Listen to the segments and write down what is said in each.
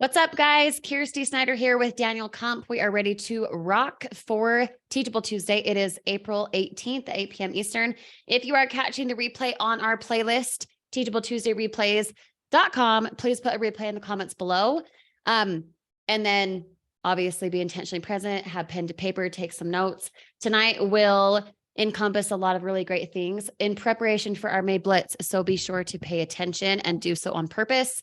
What's up, guys? Kirsty Snyder here with Daniel Kump. We are ready to rock for Teachable Tuesday. It is April 18th, 8 p.m. Eastern. If you are catching the replay on our playlist, teachabletuesdayreplays.com, please put a replay in the comments below. And then obviously be intentionally present, have pen to paper, take some notes. Tonight will encompass a lot of really great things in preparation for our May Blitz. So be sure to pay attention and do so on purpose.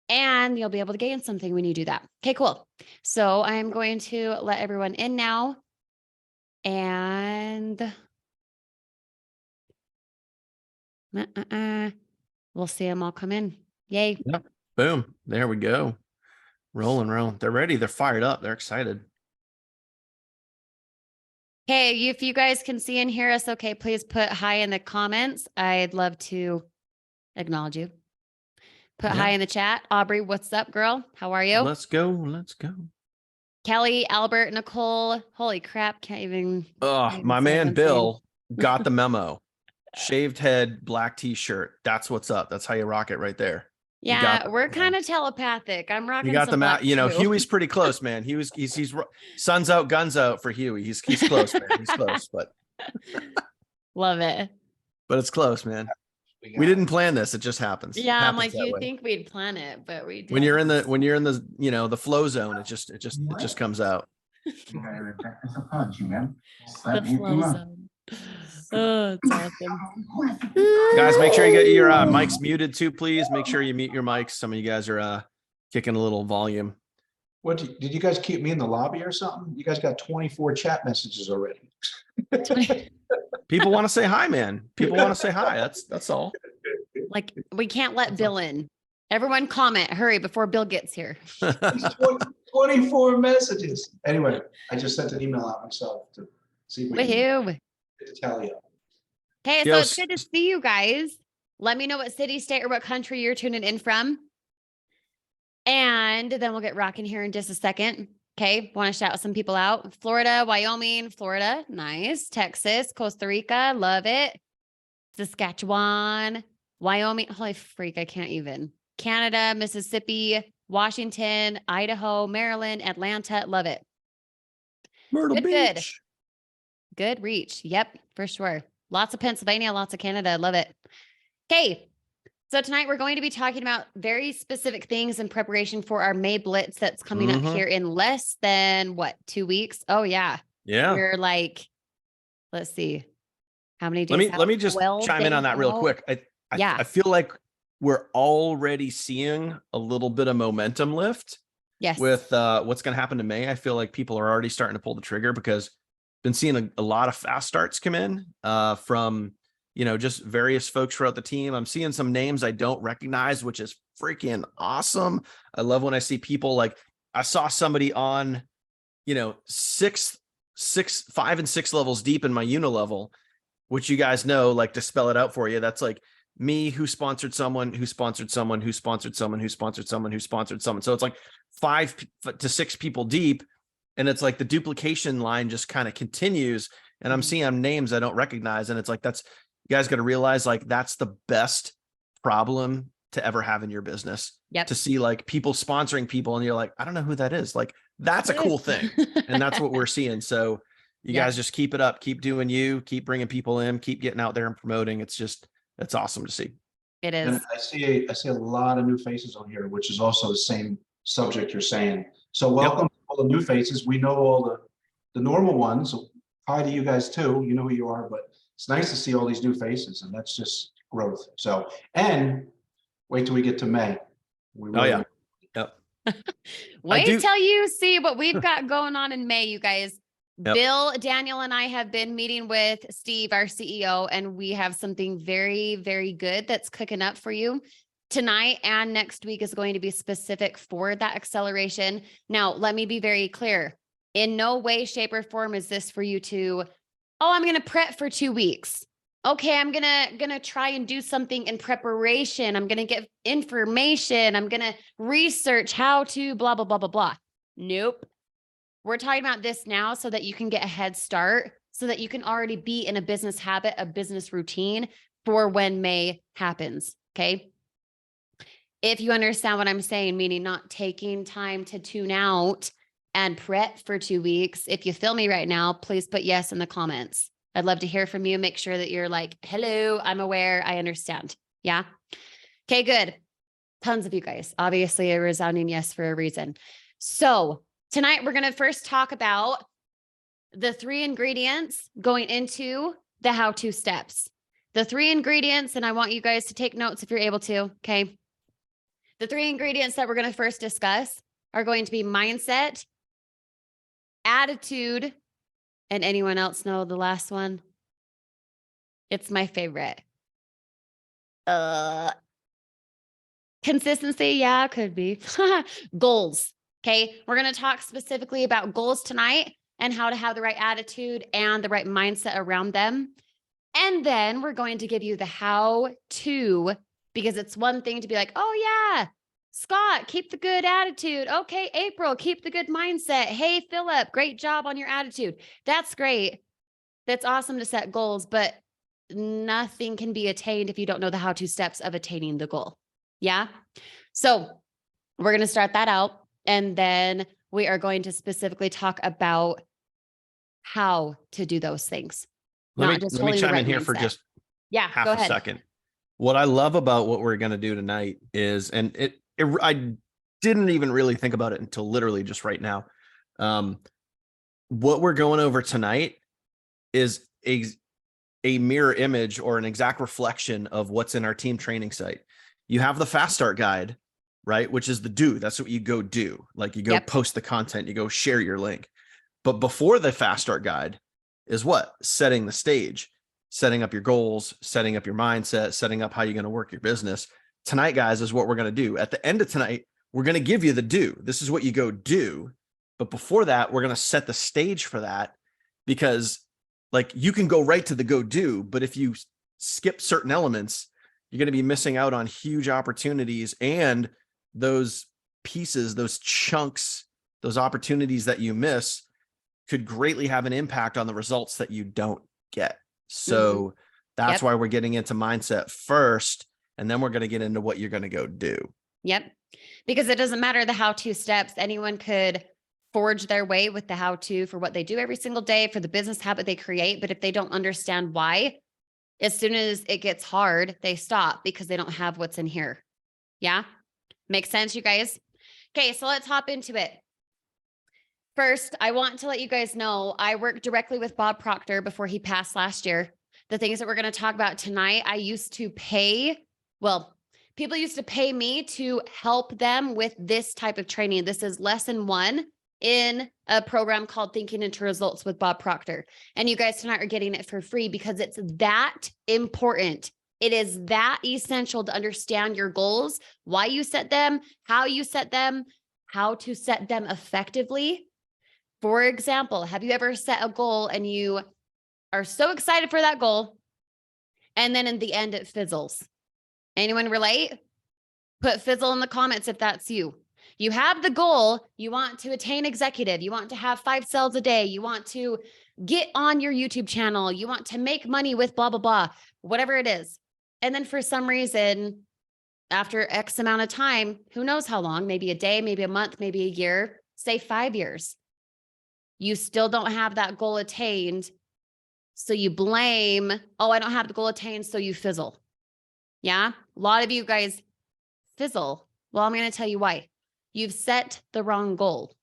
And you'll be able to gain something when you do that. Okay, cool. So I'm going to let everyone in now. And we'll see them all come in. Yay. Yep. Boom. There we go. Rolling. They're ready. They're fired up. They're excited. Hey, if you guys can see and hear us, okay, please put hi in the comments. I'd love to acknowledge you. Put hi in the chat. Aubrey, what's up, girl? How are you? Let's go. Kelly, Albert, Nicole. Holy crap. Can't even. My man, Bill got the memo. Shaved head, black t-shirt. That's what's up. That's how you rock it right there. Yeah, we're kind of telepathic. I'm rocking. You got the map. You know, Huey's pretty close, man. He's sun's out, guns out for Huey. He's close, man. He's close, but love it. But it's close, man. We didn't plan this. It just happens. Yeah, I'm like, you think we'd plan it, but we didn't. When you're in the the flow zone, it just comes out. The flow zone. Oh, it's awesome. Guys, make sure you get your mics muted too, please. Make sure you mute your mics. Some of you guys are kicking a little volume. What did you guys keep me in the lobby or something? You guys got 24 chat messages already. People want to say hi, man. People want to say hi. That's all. Like, we can't let Bill in. Everyone comment, hurry before Bill gets here. 24 messages. Anyway, I just sent an email out myself to see if we can get to tally up. Okay, so it's good to see you guys. Let me know what city, state, or what country you're tuning in from. And then we'll get rocking here in just a second. Okay, want to shout some people out. Florida, Wyoming, Florida, nice. Texas, Costa Rica, love it. Saskatchewan, Wyoming, holy freak, I can't even. Canada, Mississippi, Washington, Idaho, Maryland, Atlanta, love it. Myrtle Beach. Good reach. Yep, for sure. Lots of Pennsylvania, lots of Canada, love it. Okay. So tonight we're going to be talking about very specific things in preparation for our May Blitz that's coming up here in less than 2 weeks? Oh yeah. Yeah. We're like, let's see. How many days? Let me just chime in on that real quick. I feel like we're already seeing a little bit of momentum lift. Yes. With what's going to happen to May. I feel like people are already starting to pull the trigger because I've been seeing a lot of fast starts come in from just various folks throughout the team. I'm seeing some names I don't recognize, which is freaking awesome. I love when I see people like I saw somebody on, 5 and 6 levels deep in my unilevel, which you guys know, like to spell it out for you. That's like me who sponsored someone, who sponsored someone, who sponsored someone, who sponsored someone, who sponsored someone. So it's like 5 to 6 people deep. And it's like the duplication line just kind of continues. And I'm seeing names I don't recognize. And it's like, you guys got to realize like that's the best problem to ever have in your business. Yep. To see like people sponsoring people and you're like, I don't know who that is. Like that's a cool thing. And that's what we're seeing. So you guys just keep it up, keep doing you, keep bringing people in, keep getting out there and promoting. It's awesome to see. It is. And I see a lot of new faces on here, which is also the same subject you're saying. So welcome to all the new faces. We know all the normal ones. Hi to you guys too. You know who you are, but it's nice to see all these new faces, and that's just growth. So, and wait till we get to May. Wait till you see what we've got going on in May, you guys. Yep. Bill, Daniel, and I have been meeting with Steve, our CEO, and we have something very, very good that's cooking up for you. Tonight and next week is going to be specific for that acceleration. Now, let me be very clear. In no way, shape, or form is this for you to, I'm going to prep for 2 weeks. Okay, I'm gonna try and do something in preparation. I'm going to get information. I'm going to research how to blah, blah, blah, blah, blah. Nope. We're talking about this now so that you can get a head start, so that you can already be in a business habit, a business routine for when May happens. Okay. If you understand what I'm saying, meaning not taking time to tune out and prep for 2 weeks. If you feel me right now, please put yes in the comments. I'd love to hear from you. Make sure that you're like, hello, I'm aware, I understand. Yeah. Okay, good. Tons of you guys, obviously a resounding yes for a reason. So tonight we're going to first talk about the 3 ingredients going into the how-to steps. The 3 ingredients, and I want you guys to take notes if you're able to, okay? The 3 ingredients that we're going to first discuss are going to be mindset, attitude, and anyone else know the last one? It's my favorite. Consistency, yeah, could be. Goals, okay? We're going to talk specifically about goals tonight and how to have the right attitude and the right mindset around them. And then we're going to give you the how-to, because it's one thing to be like, oh yeah, Scott, keep the good attitude. Okay, April, keep the good mindset. Hey, Philip, great job on your attitude. That's great. That's awesome to set goals, but nothing can be attained if you don't know the how-to steps of attaining the goal. Yeah. So we're going to start that out. And then we are going to specifically talk about how to do those things. Let me chime in here for just half go a ahead. second. What I love about what we're going to do tonight is, and I didn't even really think about it until literally just right now. What we're going over tonight is a mirror image or an exact reflection of what's in our team training site. You have the fast start guide, right? Which is the do. That's what you go do. Like you go post the content, you go share your link. But before the fast start guide is what? Setting the stage, setting up your goals, setting up your mindset, setting up how you're going to work your business. Tonight, guys, is what we're going to do. At the end of tonight, we're going to give you the do. This is what you go do. But before that, we're going to set the stage for that, because like you can go right to the go do, but if you skip certain elements, you're going to be missing out on huge opportunities, and those pieces, those chunks, those opportunities that you miss could greatly have an impact on the results that you don't get. So that's why we're getting into mindset first, and then we're going to get into what you're going to go do. Yep. Because it doesn't matter the how-to steps. Anyone could forge their way with the how-to for what they do every single day, for the business habit they create. But if they don't understand why, as soon as it gets hard, they stop because they don't have what's in here. Yeah. Makes sense, you guys? Okay. So let's hop into it. First, I want to let you guys know I worked directly with Bob Proctor before he passed last year. The things that we're going to talk about tonight, I used to pay, people used to pay me to help them with this type of training. This is lesson 1 in a program called Thinking into Results with Bob Proctor. And you guys tonight are getting it for free because it's that important. It is that essential to understand your goals, why you set them, how to set them effectively. For example, have you ever set a goal and you are so excited for that goal, and then in the end it fizzles? Anyone relate? Put fizzle in the comments if that's you. You have the goal, you want to attain executive, you want to have 5 sales a day, you want to get on your YouTube channel, you want to make money with blah, blah, blah, whatever it is. And then for some reason, after X amount of time, who knows how long, maybe a day, maybe a month, maybe a year, say 5 years, you still don't have that goal attained. So you blame, oh, I don't have the goal attained, so you fizzle. Yeah. A lot of you guys fizzle. Well, I'm going to tell you why. You've set the wrong goal.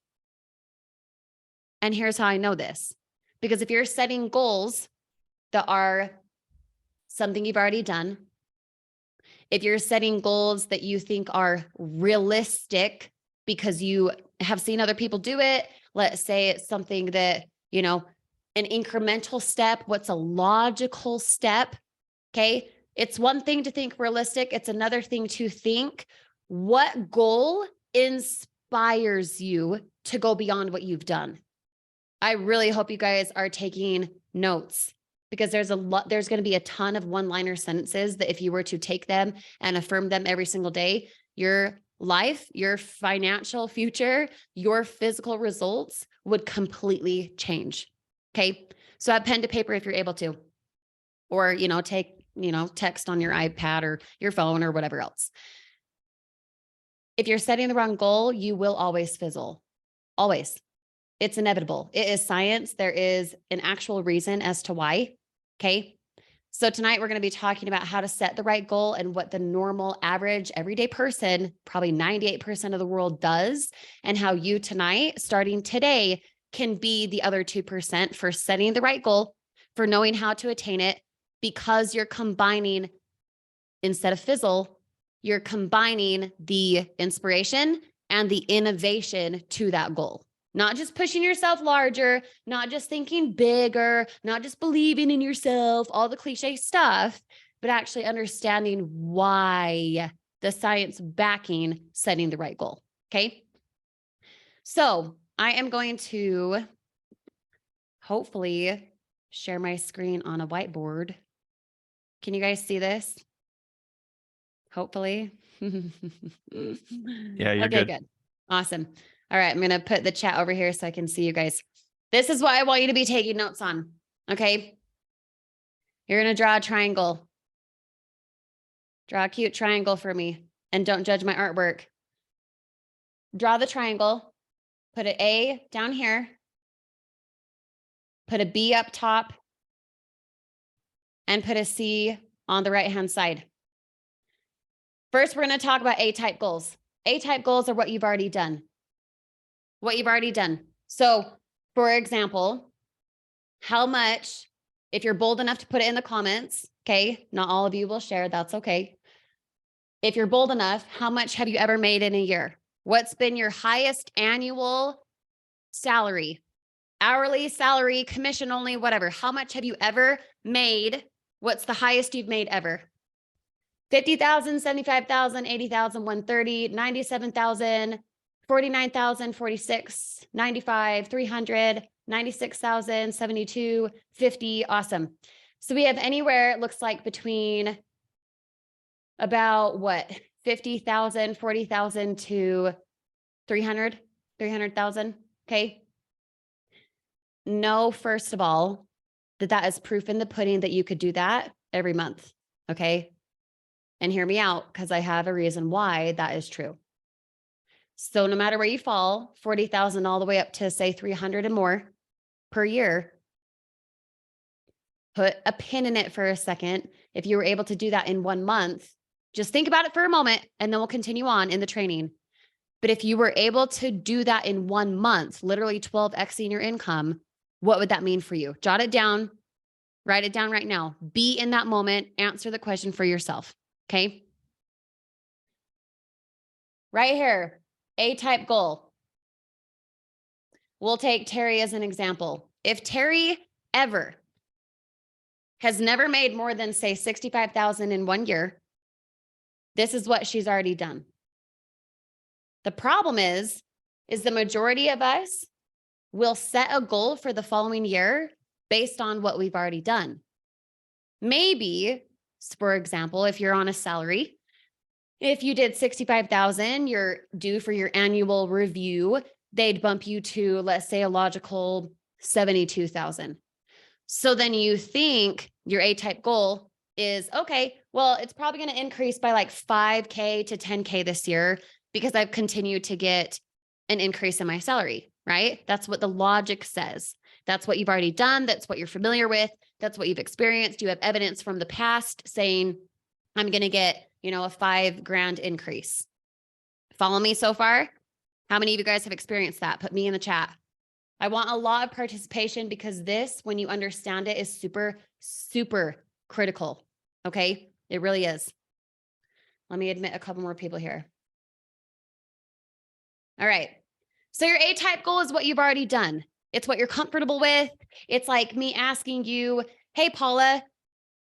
And here's how I know this. Because if you're setting goals that are something you've already done, if you're setting goals that you think are realistic because you have seen other people do it, let's say it's something that, you know, an incremental step, what's a logical step? Okay. It's one thing to think realistic. It's another thing to think what goal inspires you to go beyond what you've done. I really hope you guys are taking notes, because there's going to be a ton of one-liner sentences that if you were to take them and affirm them every single day, your life, your financial future, your physical results would completely change. Okay. So add pen to paper if you're able to, or, take, text on your iPad or your phone or whatever else. if you're setting the wrong goal, you will always fizzle. Always. It's inevitable. It is science. There is an actual reason as to why. Okay. So tonight we're going to be talking about how to set the right goal and what the normal, average, everyday person, probably 98% of the world does, and how you tonight, starting today, can be the other 2% for setting the right goal, for knowing how to attain it, because you're combining, instead of fizzle, you're combining the inspiration and the innovation to that goal. Not just pushing yourself larger, not just thinking bigger, not just believing in yourself, all the cliche stuff, but actually understanding why, the science backing setting the right goal. Okay. So I am going to hopefully share my screen on a whiteboard. Can you guys see this? Hopefully. Yeah, you're okay, good. Awesome. All right, I'm going to put the chat over here so I can see you guys. This is what I want you to be taking notes on, okay? You're going to draw a triangle. Draw a cute triangle for me, and don't judge my artwork. Draw the triangle, put an A down here, put a B up top, and put a C on the right-hand side. First, we're going to talk about A-type goals. A-type goals are what you've already done. What you've already done. So, for example, how much, if you're bold enough to put it in the comments, okay, not all of you will share, that's okay. If you're bold enough, how much have you ever made in a year? What's been your highest annual salary? Hourly, salary, commission only, whatever. How much have you ever made? What's the highest you've made ever? 50,000, 75,000, 80,000, 130, 97,000, 49,000, 46, 95, 300, 96,000, 72, 50. Awesome. So we have anywhere, it looks like between about what, 50,000, 40,000 to 300,000. Okay. No, first of all, that is proof in the pudding that you could do that every month. Okay. And hear me out, because I have a reason why that is true. So no matter where you fall, 40,000 all the way up to say 300 and more per year, put a pin in it for a second. If you were able to do that in 1 month, just think about it for a moment and then we'll continue on in the training. But if you were able to do that in 1 month, literally 12xing your income, what would that mean for you? Jot it down, write it down right now. Be in that moment, answer the question for yourself. Okay. Right here, A-type goal. We'll take Terry as an example. If Terry ever has never made more than say 65,000 in 1 year, this is what she's already done. The problem is the majority of us will set a goal for the following year based on what we've already done. Maybe, for example, if you're on a salary, if you did 65,000, you're due for your annual review, they'd bump you to, let's say, a logical 72,000. So then you think your A-type goal is, okay, well, it's probably going to increase by like 5K to 10K this year because I've continued to get an increase in my salary, right? That's what the logic says. That's what you've already done. That's what you're familiar with. That's what you've experienced. You have evidence from the past saying, I'm going to get, a $5,000 increase. Follow me so far? How many of you guys have experienced that? Put me in the chat. I want a lot of participation because this, when you understand it, is super, super critical. Okay. It really is. Let me admit a couple more people here. All right. So your A-type goal is what you've already done. It's what you're comfortable with. It's like me asking you, hey, Paula,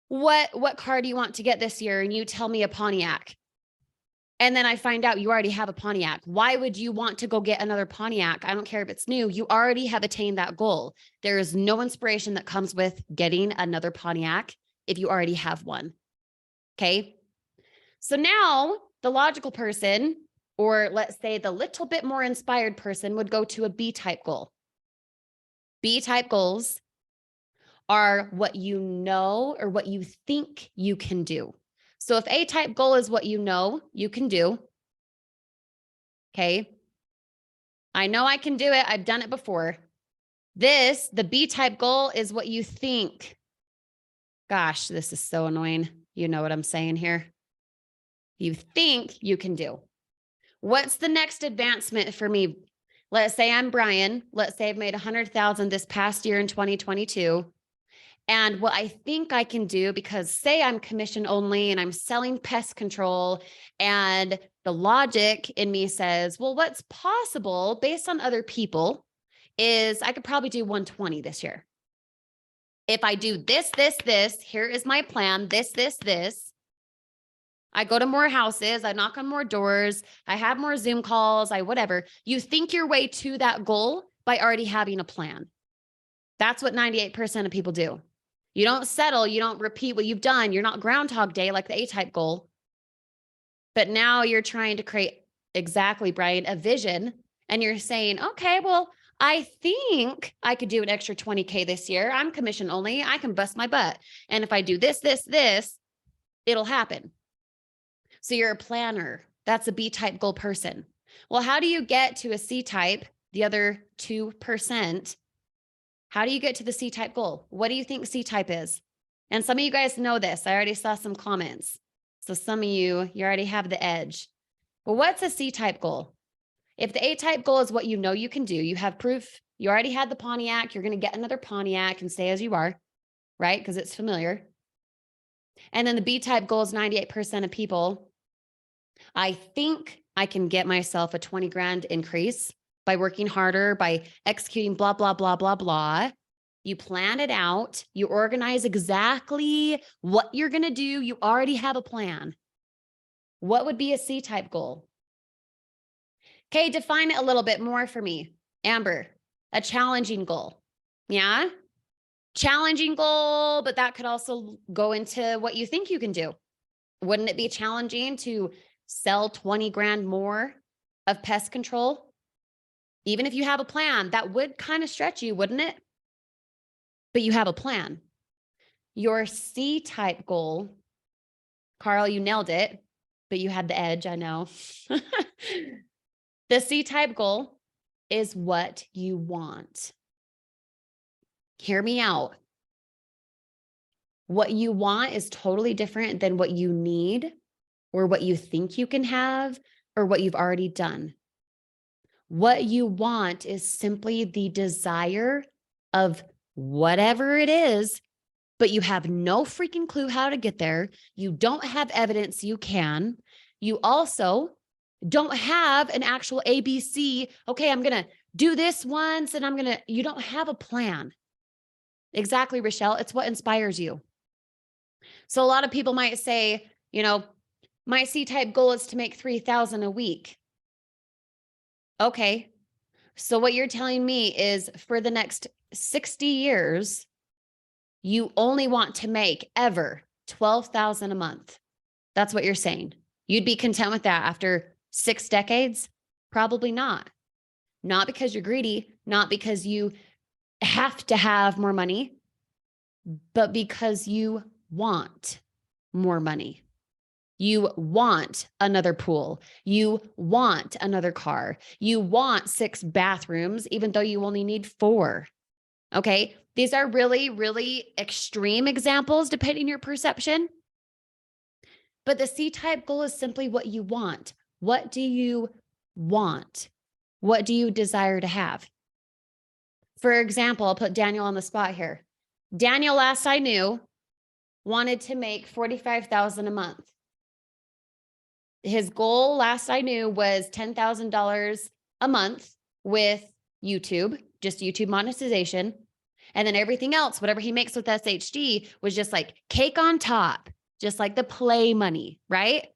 what car do you want to get this year? And you tell me a Pontiac. And then I find out you already have a Pontiac. Why would you want to go get another Pontiac? I don't care if it's new. You already have attained that goal. There is no inspiration that comes with getting another Pontiac if you already have one. Okay. So now the logical person, or let's say the little bit more inspired person, would go to a B-type goal. B-type goals are what you know or what you think you can do. So if A-type goal is what you know you can do, Okay. I know I can do it. I've done it before. The B type goal is what you think. Gosh, this is so annoying. You know what I'm saying here. You think you can do. What's the next advancement for me? Let's say I'm Brian. Let's say I've made 100,000 this past year in 2022. And what I think I can do, because say I'm commission only and I'm selling pest control, and the logic in me says, well, what's possible based on other people is I could probably do 120 this year. If I do this, here is my plan, this. I go to more houses, I knock on more doors, I have more Zoom calls, whatever. You think your way to that goal by already having a plan. That's what 98% of people do. You don't settle, you don't repeat what you've done. You're not Groundhog Day like the A-type goal. But now you're trying to create, exactly, Brian, a vision. And you're saying, okay, well, I think I could do an extra 20K this year. I'm commission only. I can bust my butt. And if I do this, it'll happen. So you're a planner. That's a B-type goal person. Well, how do you get to a C-type, the other 2%? How do you get to the C-type goal? What do you think C-type is? And some of you guys know this. I already saw some comments. So some of you already have the edge. Well, what's a C-type goal? If the A-type goal is what you know you can do, you have proof, you already had the Pontiac, you're going to get another Pontiac and stay as you are, right? Because it's familiar. And then the B-type goal is 98% of people. I think I can get myself a 20 grand increase by working harder, by executing blah, blah, blah, blah, blah. You plan it out. You organize exactly what you're going to do. You already have a plan. What would be a C-type goal? Okay, define it a little bit more for me. Amber, a challenging goal. Yeah? Challenging goal, but that could also go into what you think you can do. Wouldn't it be challenging to sell 20 grand more of pest control? Even if you have a plan, that would kind of stretch you, wouldn't it? But you have a plan. Your C-type goal, Carl, you nailed it, but you had the edge, I know. The C-type goal is what you want. Hear me out. What you want is totally different than what you need or what you think you can have or what you've already done. What you want is simply the desire of whatever it is, but you have no freaking clue how to get there. You don't have evidence you can. You also don't have an actual ABC. Okay, I'm going to do this once and you don't have a plan. Exactly, Rochelle. It's what inspires you. So a lot of people might say, my C-type goal is to make 3,000 a week. Okay. So what you're telling me is for the next 60 years, you only want to make ever 12,000 a month. That's what you're saying. You'd be content with that after 6 decades? Probably not. Not because you're greedy, not because you have to have more money, but because you want more money. You want another pool. You want another car. You want 6 bathrooms, even though you only need 4. Okay. These are really, really extreme examples, depending on your perception. But the C-type goal is simply what you want. What do you want? What do you desire to have? For example, I'll put Daniel on the spot here. Daniel, last I knew, wanted to make 45,000 a month. His goal, last I knew, was $10,000 a month with YouTube, just YouTube monetization. And then everything else, whatever he makes with SHD, was just like cake on top, just like the play money, right?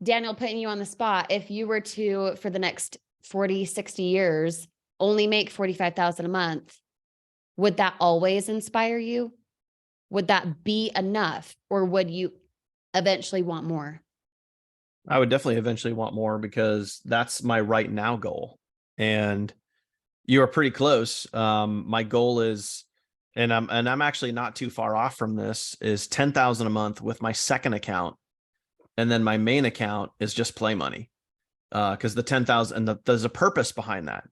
Daniel, putting you on the spot, if you were to, for the next 40, 60 years, only make 45,000 a month, would that always inspire you? Would that be enough? Or would you eventually want more? I would definitely eventually want more because that's my right now goal. And you are pretty close. My goal is, and I'm actually not too far off from this, is 10,000 a month with my second account. And then my main account is just play money. because the 10,000 and there's a purpose behind that.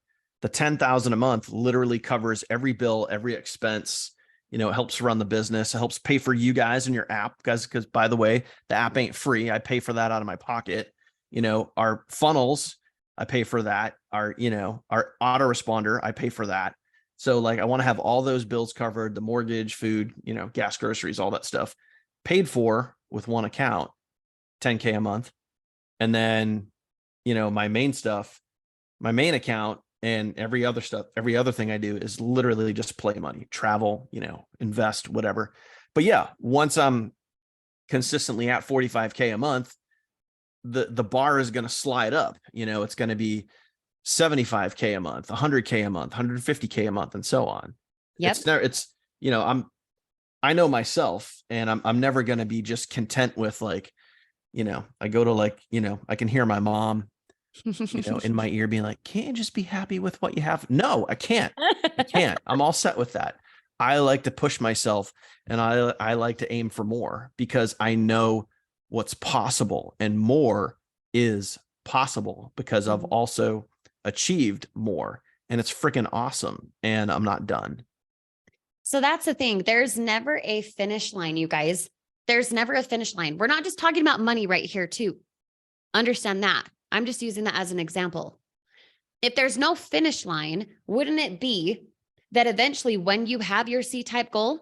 The 10,000 a month literally covers every bill, every expense. It helps run the business. It helps pay for you guys and your app, guys. Because by the way, the app ain't free. I pay for that out of my pocket. Our funnels, I pay for that. Our autoresponder, I pay for that. So like, I want to have all those bills covered, the mortgage, food, gas, groceries, all that stuff paid for with one account, 10K a month. And then, my main stuff, my main account, and every other stuff, every other thing I do is literally just play money, travel, invest, whatever. But yeah, once I'm consistently at 45K a month, the bar is going to slide up. It's going to be 75K a month, 100K a month, 150K a month, and so on. Yep. I know myself, and I'm never going to be just content with like, I go to like, I can hear my mom, in my ear being like, can't you just be happy with what you have? No, I can't. I'm all set with that. I like to push myself, and I like to aim for more, because I know what's possible, and more is possible because I've also achieved more, and it's freaking awesome, and I'm not done. So that's the thing. There's never a finish line, you guys. There's never a finish line. We're not just talking about money right here too. Understand that. I'm just using that as an example. If there's no finish line, wouldn't it be that eventually when you have your C-type goal,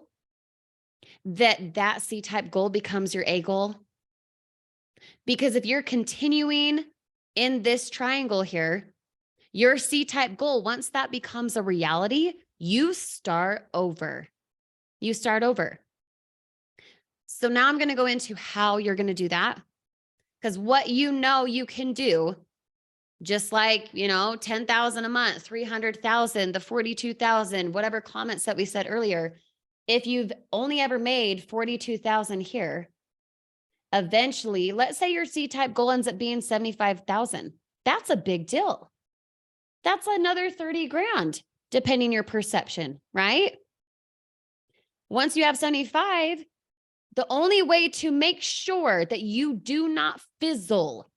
that C-type goal becomes your A goal? Because if you're continuing in this triangle here, your C-type goal, once that becomes a reality, you start over. You start over. So now I'm going to go into how you're going to do that. Because what you can do, just like, 10,000 a month, 300,000, the 42,000, whatever comments that we said earlier, if you've only ever made 42,000 here, eventually, let's say your C-type goal ends up being 75,000. That's a big deal. That's another 30 grand, depending your perception, right? Once you have 75, the only way to make sure that you do not fizzle,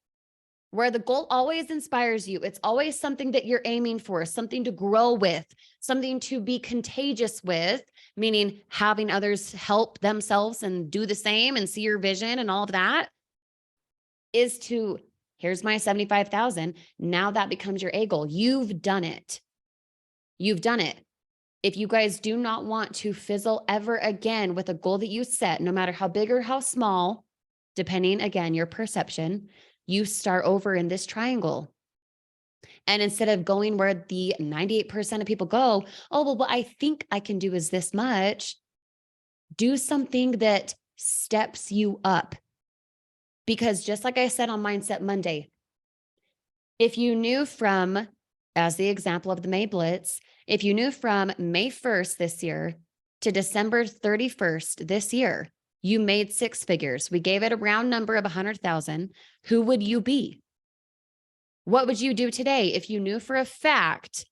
where the goal always inspires you, it's always something that you're aiming for, something to grow with, something to be contagious with, meaning having others help themselves and do the same and see your vision and all of that, is to, here's my 75,000. Now that becomes your A goal. You've done it. You've done it. If you guys do not want to fizzle ever again with a goal that you set, no matter how big or how small, depending, again, your perception, you start over in this triangle. And instead of going where the 98% of people go, oh, well, what I think I can do is this much, do something that steps you up. Because just like I said on Mindset Monday, if you knew from, as the example of the May Blitz, if you knew from May 1st this year to December 31st this year, you made six figures. We gave it a round number of 100,000. Who would you be? What would you do today if you knew for a fact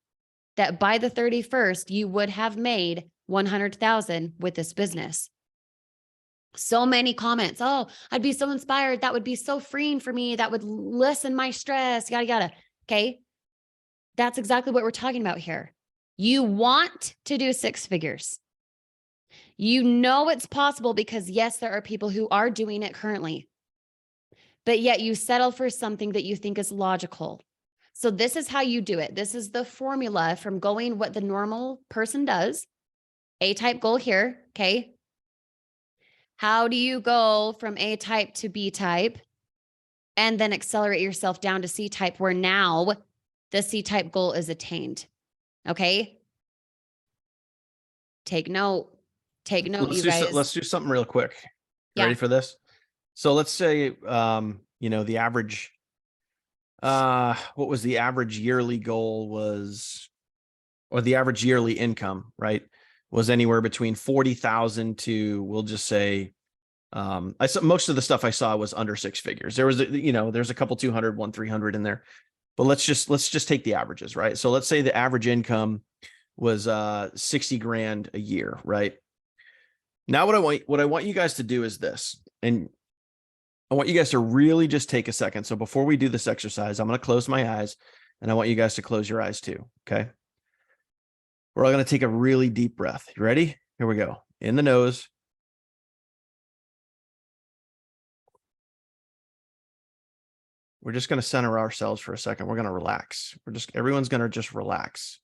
that by the 31st, you would have made 100,000 with this business? So many comments. Oh, I'd be so inspired. That would be so freeing for me. That would lessen my stress, yada, yada. Okay. That's exactly what we're talking about here. You want to do six figures. You know it's possible because yes, there are people who are doing it currently, but yet you settle for something that you think is logical. So this is how you do it. This is the formula from going what the normal person does. A-type goal here, okay? How do you go from A-type to B-type and then accelerate yourself down to C-type where now the C-type goal is attained? Okay. Take note, you guys. Let's do something real quick. Yeah. Ready for this? So let's say, the average, what was the average yearly goal was, or the average yearly income, right? Was anywhere between 40,000 to, we'll just say, I saw most of the stuff I saw was under six figures. There was, there's a couple 200, 300 in there. But let's just take the averages, right? So let's say the average income was 60 grand a year, right? Now what I want you guys to do is this, and I want you guys to really just take a second. So before we do this exercise, I'm going to close my eyes and I want you guys to close your eyes too. Okay. We're all going to take a really deep breath. You ready? Here we go. In the nose. We're just going to center ourselves for a second. We're going to relax. Everyone's going to just relax.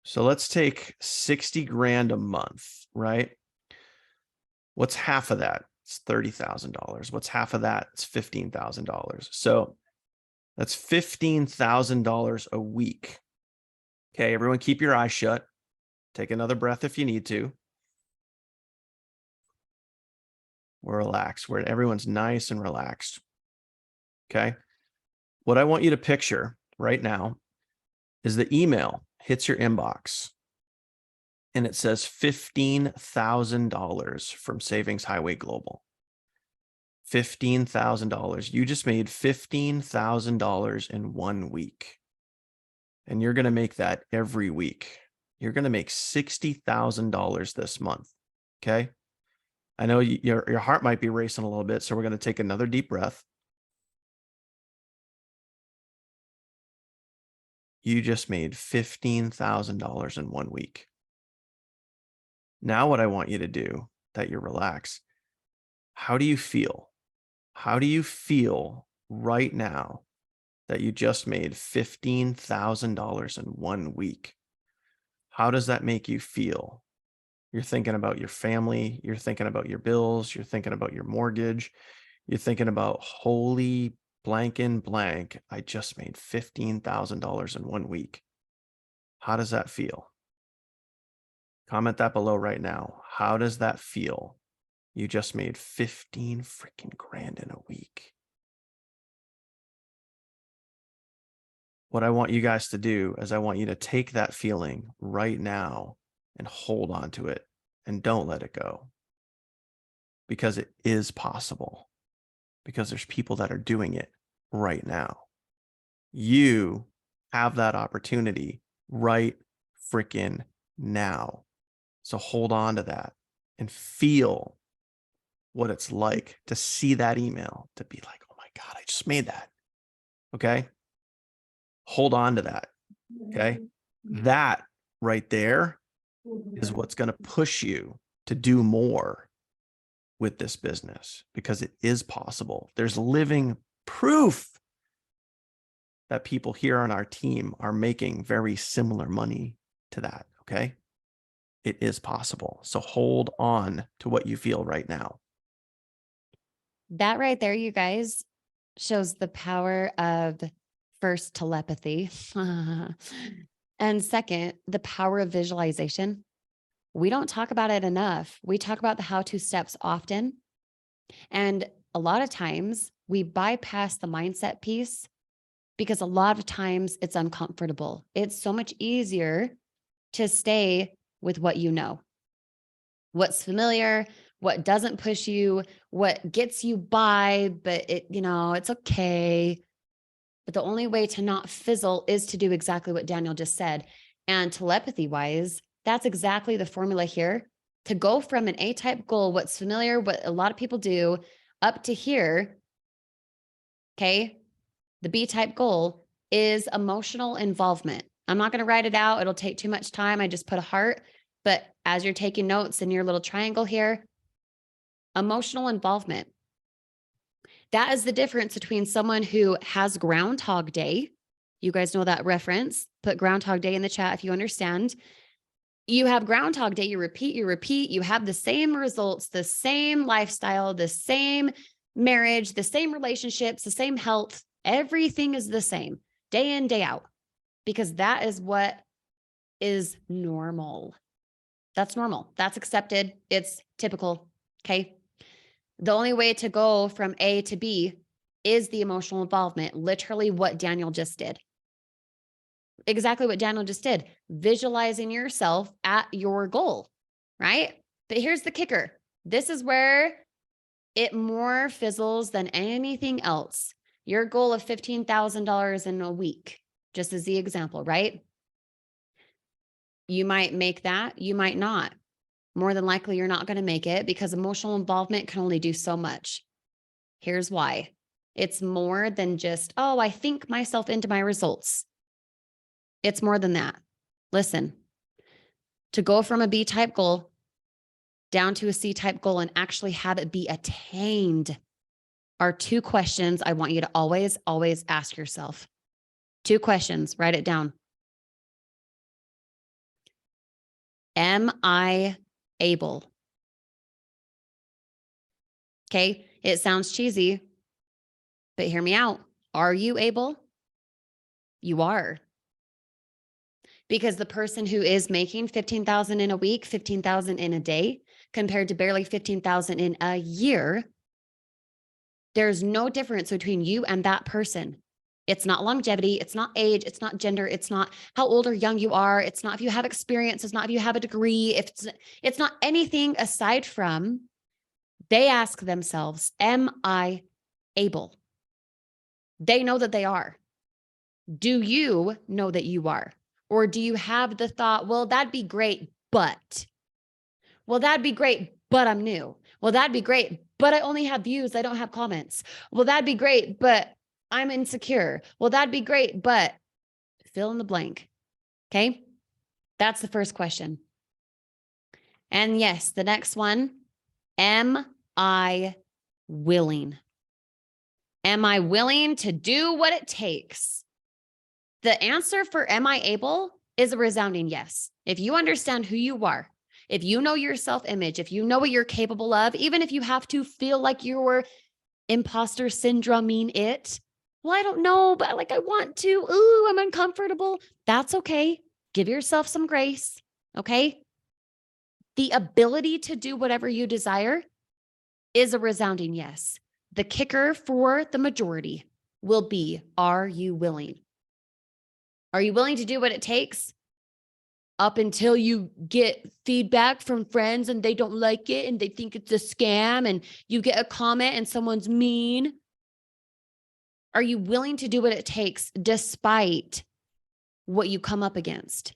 So let's take 60 grand a month, right? What's half of that? It's $30,000. What's half of that? It's $15,000. So that's $15,000 a week. Okay, everyone keep your eyes shut. Take another breath if you need to. We're relaxed. Everyone's nice and relaxed. Okay. What I want you to picture right now is the email hits your inbox and it says $15,000 from Savings Highway Global. $15,000. You just made $15,000 in 1 week. And you're going to make that every week. You're going to make $60,000 this month. Okay. I know your heart might be racing a little bit, so we're going to take another deep breath. You just made $15,000 in 1 week. Now what I want you to do, that you're relaxed, how do you feel? How do you feel right now that you just made $15,000 in 1 week? How does that make you feel? You're thinking about your family. You're thinking about your bills. You're thinking about your mortgage. You're thinking about holy blank and blank. I just made $15,000 in 1 week. How does that feel? Comment that below right now. How does that feel? You just made 15 freaking grand in a week. What I want you guys to do is I want you to take that feeling right now and hold on to it and don't let it go, because it is possible, because there's people that are doing it right now. You have that opportunity right freaking now. So hold on to that and feel what it's like to see that email, to be like, oh my God, I just made that. Okay. Hold on to that. Okay. That right there is what's going to push you to do more with this business, because it is possible. There's living proof that people here on our team are making very similar money to that. Okay. It is possible. So hold on to what you feel right now. That right there, you guys, shows the power of, first, telepathy, and second, the power of visualization. We don't talk about it enough. We talk about the how-to steps often. And a lot of times we bypass the mindset piece because a lot of times it's uncomfortable. It's so much easier to stay with what you know, what's familiar, what doesn't push you, what gets you by, but it's okay. But the only way to not fizzle is to do exactly what Daniel just said. And telepathy wise, that's exactly the formula here to go from an A-type goal, what's familiar, what a lot of people do, up to here. Okay. The B-type goal is emotional involvement. I'm not going to write it out. It'll take too much time. I just put a heart, but as you're taking notes in your little triangle here, emotional involvement. That is the difference between someone who has Groundhog Day. You guys know that reference. Put Groundhog Day in the chat if you understand. You have Groundhog Day, you repeat, you have the same results, the same lifestyle, the same marriage, the same relationships, the same health. Everything is the same day in, day out, because that is what is normal. That's normal. That's accepted. It's typical. Okay. The only way to go from A to B is the emotional involvement, literally what Daniel just did. Exactly what Daniel just did, visualizing yourself at your goal, right? But here's the kicker. This is where it more fizzles than anything else. Your goal of $15,000 in a week, just as the example, right? You might make that, you might not. more than likely you're not going to make it because emotional involvement can only do so much. Here's why. It's more than just, oh, I think myself into my results. It's more than that. Listen, to go from a B-type goal down to a C-type goal and actually have it be attained are 2 questions I want you to always, always ask yourself. 2 questions, write it down. Am I able? Okay, it sounds cheesy, but hear me out. Are you able? You are. Because the person who is making 15,000 in a week, 15,000 in a day, compared to barely 15,000 in a year, there's no difference between you and that person. It's not longevity. It's not age. It's not gender. It's not how old or young you are. It's not if you have experience. It's not if you have a degree. It's not anything aside from they ask themselves, am I able? They know that they are. Do you know that you are? Or do you have the thought, well, that'd be great, but. Well, that'd be great, but I'm new. Well, that'd be great, but I only have views. I don't have comments. Well, that'd be great, but I'm insecure. Well, that'd be great, but fill in the blank. Okay. That's the first question. And yes, the next one, am I willing? Am I willing to do what it takes? The answer for am I able is a resounding yes. If you understand who you are, if you know your self-image, if you know what you're capable of, even if you have to feel like you're imposter syndrome-ing it, well, I don't know, but like I want to, ooh, I'm uncomfortable. That's okay. Give yourself some grace, okay? The ability to do whatever you desire is a resounding yes. The kicker for the majority will be, are you willing? Are you willing to do what it takes up until you get feedback from friends and they don't like it and they think it's a scam and you get a comment and someone's mean? Are you willing to do what it takes despite what you come up against?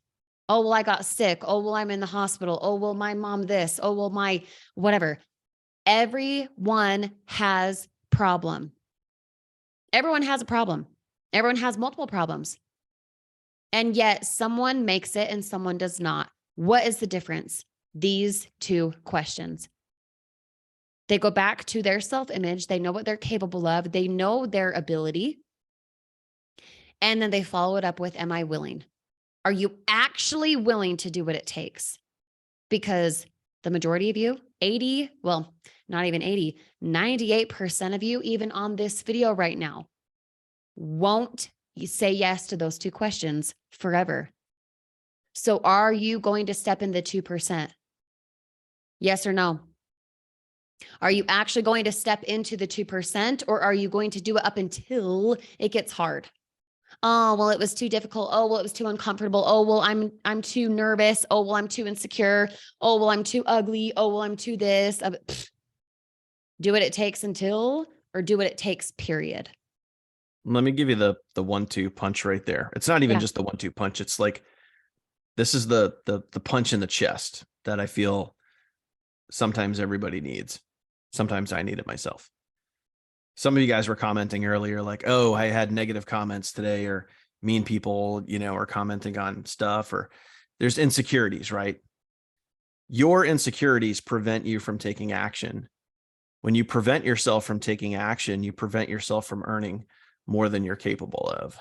Oh, well, I got sick. Oh, well, I'm in the hospital. Oh, well, my mom this. Oh, well, my whatever. Everyone has problem. Everyone has a problem. Everyone has multiple problems. And yet someone makes it and someone does not. What is the difference? These 2 questions. They go back to their self-image. They know what they're capable of. They know their ability. And then they follow it up with, am I willing? Are you actually willing to do what it takes? Because the majority of you, 80, well, not even 80, 98% of you, even on this video right now, won't you say yes to those 2 questions forever. So are you going to step in the 2%? Yes or no? Are you actually going to step into the 2% or are you going to do it up until it gets hard? Oh, well, it was too difficult. Oh, well, it was too uncomfortable. Oh, well, I'm too nervous. Oh, well, I'm too insecure. Oh, well, I'm too ugly. Oh, well, I'm too this. Do what it takes until, or do what it takes, period. Let me give you the 1-2 punch right there. It's not even just the 1-2 punch. It's like, this is the punch in the chest that I feel sometimes everybody needs. Sometimes I need it myself. Some of you guys were commenting earlier, like, oh, I had negative comments today, or mean people, are commenting on stuff, or there's insecurities, right? Your insecurities prevent you from taking action. When you prevent yourself from taking action, you prevent yourself from earning more than you're capable of.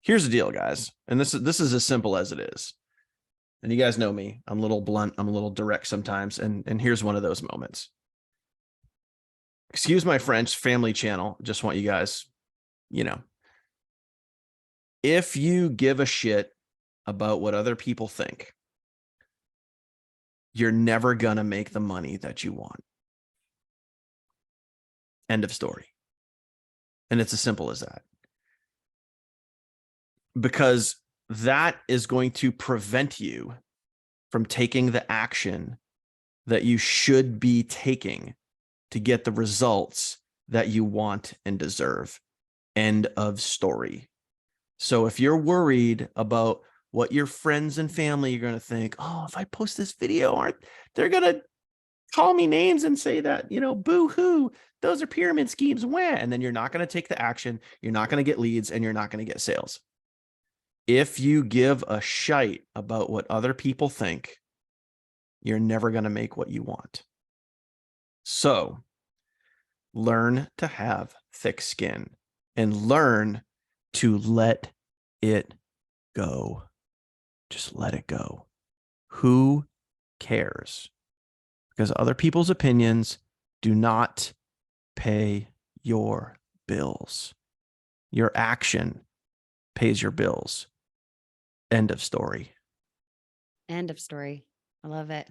Here's the deal, guys. And this is as simple as it is. And you guys know me. I'm a little blunt. I'm a little direct sometimes. And here's one of those moments. Excuse my French, family channel. Just want you guys, if you give a shit about what other people think, you're never going to make the money that you want. End of story. And it's as simple as that. Because that is going to prevent you from taking the action that you should be taking to get the results that you want and deserve. End of story. So if you're worried about what your friends and family are going to think. Oh, if I post this video, they're going to call me names and say that, boo hoo, those are pyramid schemes. Where? And then you're not going to take the action. You're not going to get leads, and you're not going to get sales. If you give a shite about what other people think, you're never going to make what you want. So learn to have thick skin and learn to let it go. Just let it go. Who cares? Because other people's opinions do not pay your bills. Your action pays your bills. End of story. End of story. I love it.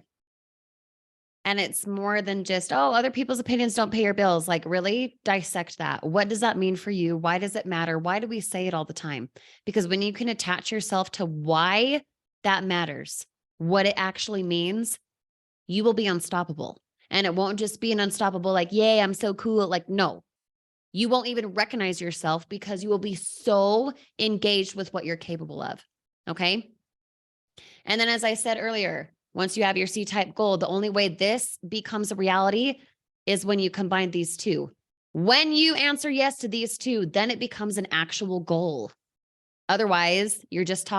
And it's more than just, oh, other people's opinions don't pay your bills. Like, really dissect that. What does that mean for you? Why does it matter? Why do we say it all the time? Because when you can attach yourself to why that matters, what it actually means, you will be unstoppable. And it won't just be an unstoppable, like, yay, I'm so cool. Like, no, you won't even recognize yourself because you will be so engaged with what you're capable of. Okay. And then, as I said earlier, once you have your C-type goal, the only way this becomes a reality is when you combine these two. When you answer yes to these two, then it becomes an actual goal. Otherwise, you're just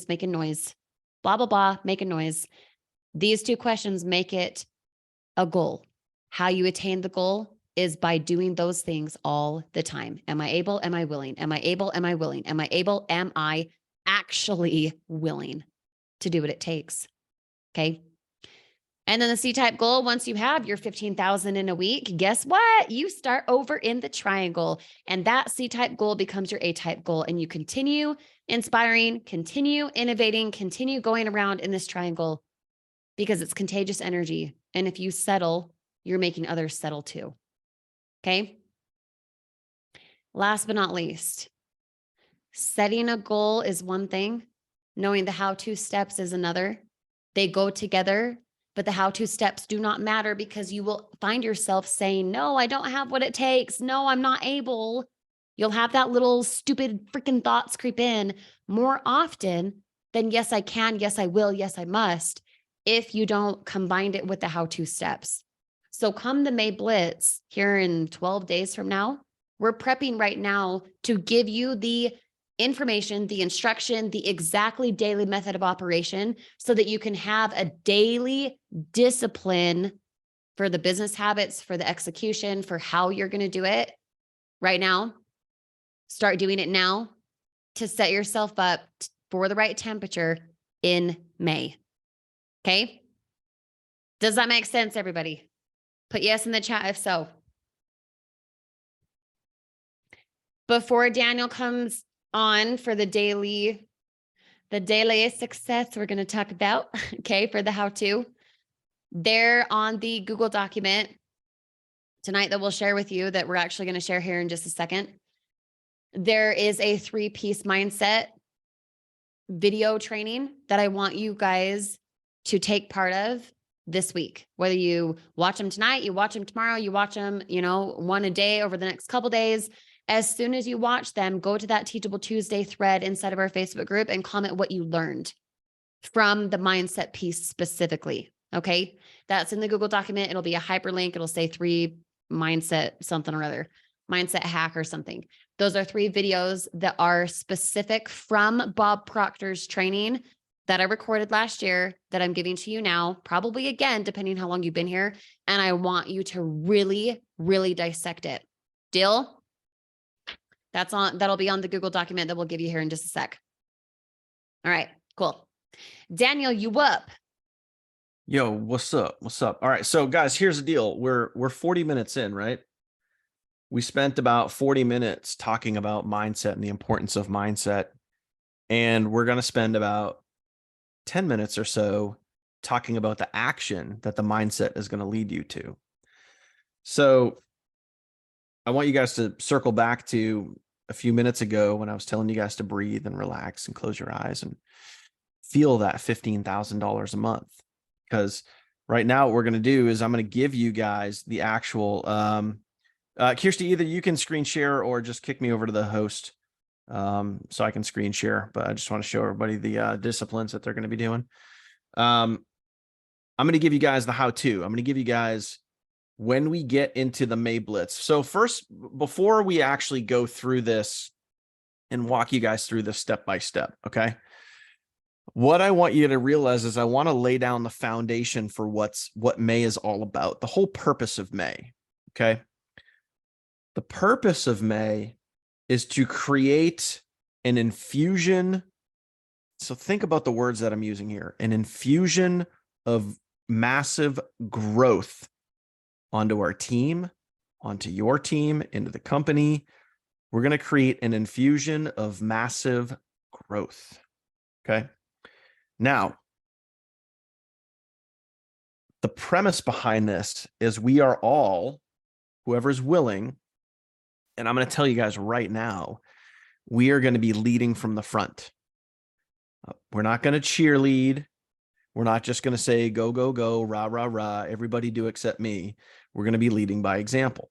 making noise. Blah, blah, blah, making noise. These two questions make it a goal. How you attain the goal is by doing those things all the time. Am I able? Am I willing? Am I able? Am I willing? Am I able? Am I actually willing to do what it takes? Okay. And then the C-type goal, once you have your 15,000 in a week, guess what? You start over in the triangle, and that C-type goal becomes your A-type goal. And you continue inspiring, continue innovating, continue going around in this triangle because it's contagious energy. And if you settle, you're making others settle too. Okay. Last but not least, setting a goal is one thing. Knowing the how-to steps is another. They go together, but the how-to steps do not matter because you will find yourself saying, no, I don't have what it takes. No, I'm not able. You'll have that little stupid freaking thoughts creep in more often than yes, I can, yes, I will, yes, I must, if you don't combine it with the how-to steps. So come the May Blitz here in 12 days from now, we're prepping right now to give you the information, the instruction, the exactly daily method of operation so that you can have a daily discipline for the business habits, for the execution, for how you're going to do it right now. Start doing it now to set yourself up for the right temperature in May. Okay. Does that make sense, everybody? Put yes in the chat if so. Before Daniel comes on for the daily success we're going to talk about, okay, for the how-to, there on the Google document tonight that we'll share with you that we're actually going to share here in just a second. There is a 3-piece mindset video training that I want you guys to take part of this week. Whether you watch them tonight, you watch them tomorrow, you watch them, one a day over the next couple days. As soon as you watch them, go to that Teachable Tuesday thread inside of our Facebook group and comment what you learned from the mindset piece specifically. Okay. That's in the Google document. It'll be a hyperlink. It'll say 3 mindset something or other, mindset hack or something. Those are 3 videos that are specific from Bob Proctor's training that I recorded last year that I'm giving to you now, probably again, depending how long you've been here. And I want you to really, really dissect it. Deal? That'll be on the Google document that we'll give you here in just a sec. All right, cool. Daniel, you up? Yo, what's up? What's up? All right. So guys, here's the deal. We're 40 minutes in, right? We spent about 40 minutes talking about mindset and the importance of mindset. And we're going to spend about 10 minutes or so talking about the action that the mindset is going to lead you to. So I want you guys to circle back to a few minutes ago when I was telling you guys to breathe and relax and close your eyes and feel that $15,000 a month. Because right now what we're going to do is I'm going to give you guys the actual, Kirsty, either you can screen share or just kick me over to the host so I can screen share, but I just want to show everybody the disciplines that they're going to be doing. I'm going to give you guys the how-to. I'm going to give you guys when we get into the May Blitz. So first, before we actually go through this and walk you guys through this step by step, okay? What I want you to realize is I want to lay down the foundation for what May is all about, the whole purpose of May, okay? The purpose of May is to create an infusion. So think about the words that I'm using here, an infusion of massive growth onto our team, onto your team, into the company. We're going to create an infusion of massive growth. Okay. Now, the premise behind this is we are all, whoever's willing, and I'm going to tell you guys right now, we are going to be leading from the front. We're not going to cheerlead. We're not just going to say, go, go, go, rah, rah, rah, everybody do except me. We're going to be leading by example.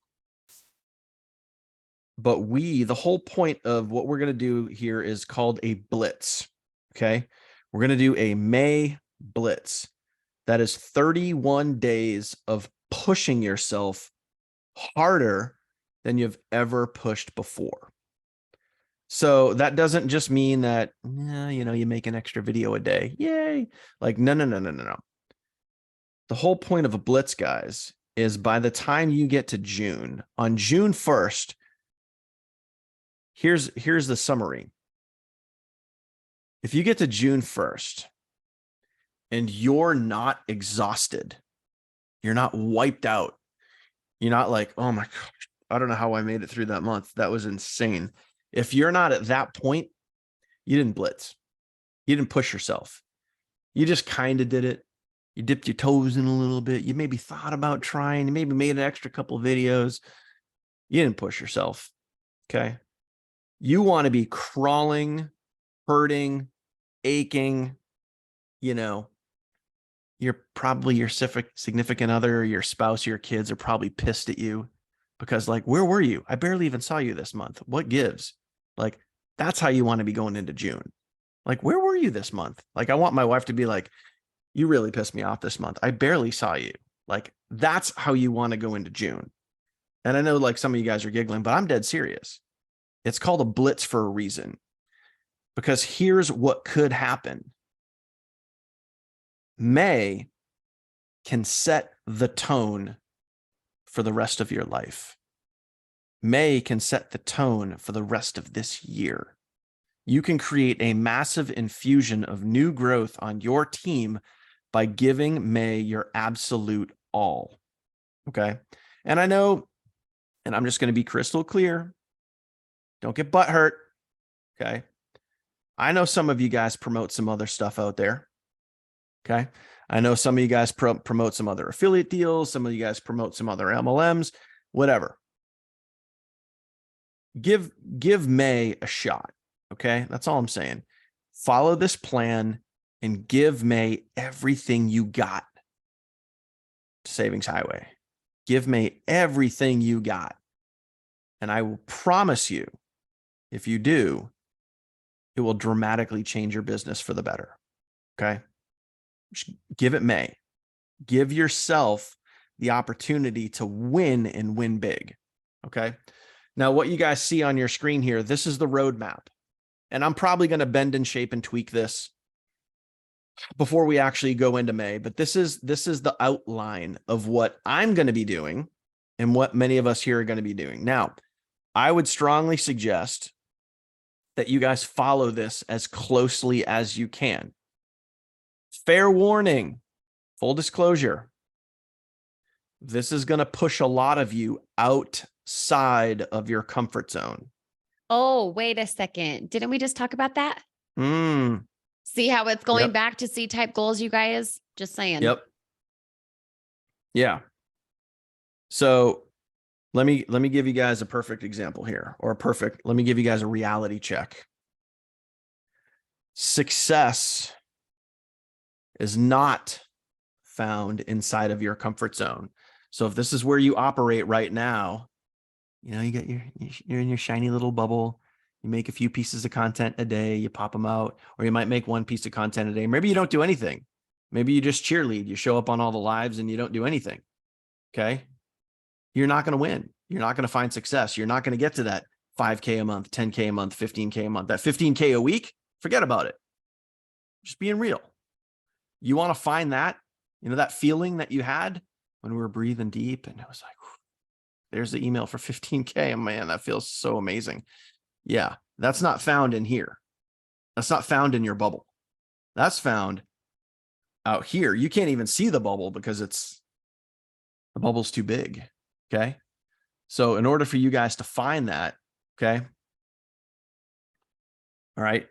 But the whole point of what we're going to do here is called a blitz. Okay. We're going to do a May Blitz. That is 31 days of pushing yourself harder than you've ever pushed before. So that doesn't just mean that, you make an extra video a day. Yay. Like, no. The whole point of a blitz, guys, is by the time you get to June, on June 1st, here's the summary. If you get to June 1st and you're not exhausted, you're not wiped out, you're not like, oh my gosh, I don't know how I made it through that month. That was insane. If you're not at that point, you didn't blitz. You didn't push yourself. You just kind of did it. You dipped your toes in a little bit. You maybe thought about trying. You maybe made an extra couple of videos. You didn't push yourself. Okay. You want to be crawling, hurting, aching. You're probably your significant other, your spouse, your kids are probably pissed at you because, like, where were you? I barely even saw you this month. What gives? Like, that's how you want to be going into June. Like, where were you this month? Like, I want my wife to be like, you really pissed me off this month. I barely saw you. Like, that's how you want to go into June. And I know, like, some of you guys are giggling, but I'm dead serious. It's called a blitz for a reason, because here's what could happen. May can set the tone for the rest of your life. May can set the tone for the rest of this year. You can create a massive infusion of new growth on your team by giving May your absolute all. Okay. And I know, and I'm just going to be crystal clear. Don't get butthurt. Okay. I know some of you guys promote some other stuff out there. Okay. I know some of you guys promote some other affiliate deals. Some of you guys promote some other MLMs, whatever. Give May a shot. Okay. That's all I'm saying. Follow this plan and give May everything you got. Savings Highway. Give May everything you got. And I will promise you, if you do, it will dramatically change your business for the better. Okay. Just give it May. Give yourself the opportunity to win and win big. Okay. Now, what you guys see on your screen here, this is the roadmap. And I'm probably going to bend and shape and tweak this before we actually go into May. But this is the outline of what I'm going to be doing and what many of us here are going to be doing. Now, I would strongly suggest that you guys follow this as closely as you can. Fair warning, full disclosure. This is going to push a lot of you outside of your comfort zone. Oh, wait a second. Didn't we just talk about that? Mm. See how it's going Yep. back to C-type goals, you guys? Just saying. Yep. Yeah. So let me give you guys a perfect example here, or let me give you guys a reality check. Success is not found inside of your comfort zone. So if this is where you operate right now, you're in your shiny little bubble, You make a few pieces of content a day, you pop them out, or you might make one piece of content a day. Maybe you don't do anything. Maybe you just cheerlead. You show up on all the lives and you don't do anything. Okay. You're not going to win. You're not going to find success. You're not going to get to that 5K a month, 10K a month, 15K a month, that 15K a week. Forget about it. Just being real. You want to find that, that feeling that you had when we were breathing deep and it was like, whew, there's the email for 15K. And man, that feels so amazing. Yeah. That's not found in here. That's not found in your bubble. That's found out here. You can't even see the bubble because the bubble's too big. Okay. So in order for you guys to find that, okay. All right.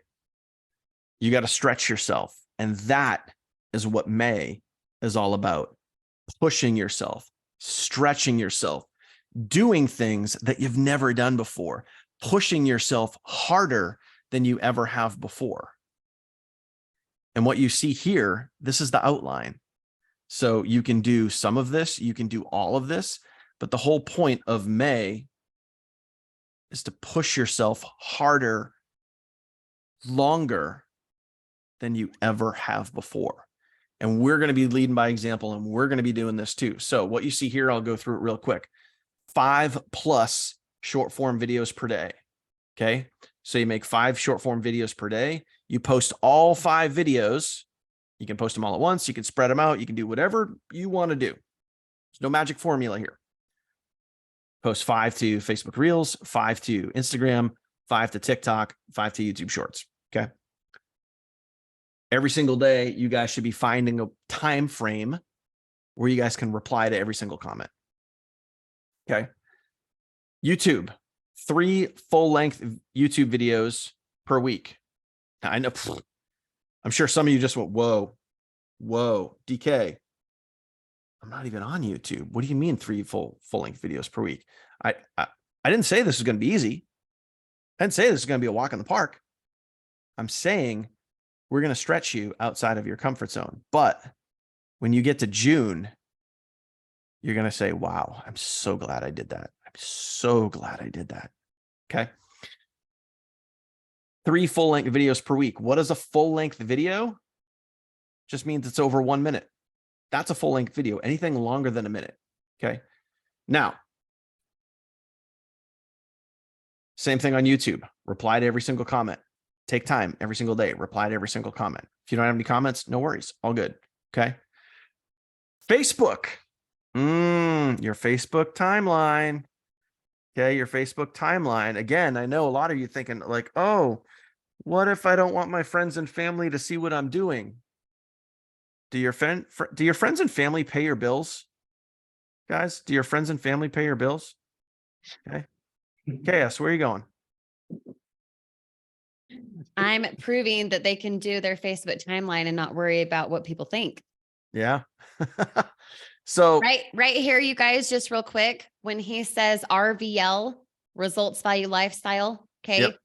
You got to stretch yourself. And that is what May is all about. Pushing yourself, stretching yourself, doing things that you've never done before, pushing yourself harder than you ever have before. And what you see here, this is the outline. So you can do some of this, you can do all of this, but the whole point of May is to push yourself harder, longer than you ever have before. And we're going to be leading by example, and we're going to be doing this too. So what you see here, I'll go through it real quick. 5+ short form videos per day. Okay. So you make 5 short form videos per day. You post all 5 videos. You can post them all at once. You can spread them out. You can do whatever you want to do. There's no magic formula here. Post 5 to Facebook Reels, 5 to Instagram, 5 to TikTok, 5 to YouTube Shorts. Okay. Every single day, you guys should be finding a time frame where you guys can reply to every single comment. Okay. YouTube, 3 full-length YouTube videos per week. Now, I know, I'm sure some of you just went, whoa, DK. I'm not even on YouTube. What do you mean 3 full-length videos per week? I didn't say this was going to be easy. I didn't say this is going to be a walk in the park. I'm saying we're going to stretch you outside of your comfort zone. But when you get to June, you're going to say, wow, I'm so glad I did that. I'm so glad I did that. Okay. 3 full-length videos per week. What is a full-length video? Just means it's over 1 minute. That's a full-length video. Anything longer than a minute. Okay. Now, same thing on YouTube. Reply to every single comment. Take time every single day. Reply to every single comment. If you don't have any comments, no worries. All good. Okay. Facebook. Your Facebook timeline. Okay. Your Facebook timeline. Again, I know a lot of you thinking like, oh, what if I don't want my friends and family to see what I'm doing? Do your friends and family pay your bills? Guys, do your friends and family pay your bills? Okay. Chaos, where are you going? I'm proving that they can do their Facebook timeline and not worry about what people think. Yeah. So right here, you guys, just real quick, when he says RVL, results value lifestyle. Okay. Yep.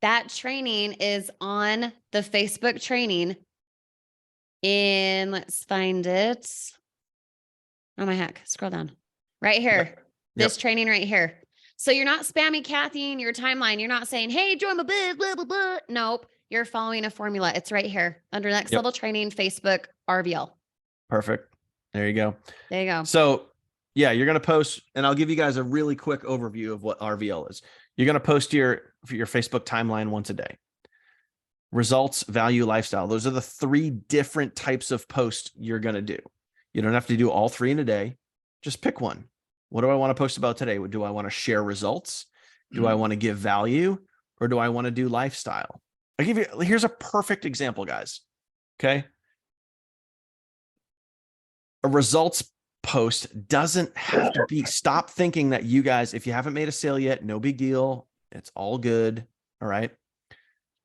That training is on the Facebook training let's find it. Oh my heck. Scroll down right here. Yep. This training right here. So you're not spamming Kathy in your timeline. You're not saying, hey, join my biz, blah, blah, blah. Nope. You're following a formula. It's right here under next level training, Facebook, RVL. Perfect. There you go. There you go. So yeah, you're going to post, and I'll give you guys a really quick overview of what RVL is. You're going to post your Facebook timeline once a day. Results, value, lifestyle. Those are the 3 different types of posts you're going to do. You don't have to do all 3 in a day. Just pick one. What do I want to post about today? Do I want to share results? Do I want to give value? Or do I want to do lifestyle? Here's a perfect example, guys. Okay. A results post doesn't have to be, stop thinking that you guys, if you haven't made a sale yet, no big deal. It's all good. All right.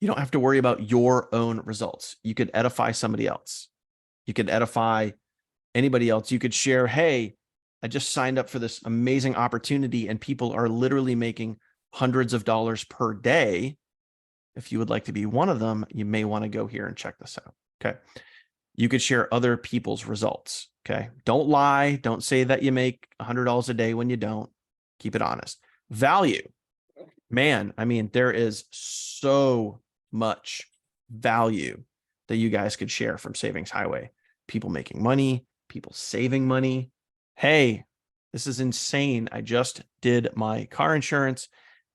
You don't have to worry about your own results. You could edify somebody else. You could edify anybody else. You could share, hey, I just signed up for this amazing opportunity and people are literally making hundreds of dollars per day. If you would like to be one of them, you may want to go here and check this out. Okay. You could share other people's results. Okay. Don't lie. Don't say that you make $100 a day when you don't. Keep it honest. Value. man, I mean, there is so much value that you guys could share from Savings Highway. People making money, people saving money. Hey, this is insane. I just did my car insurance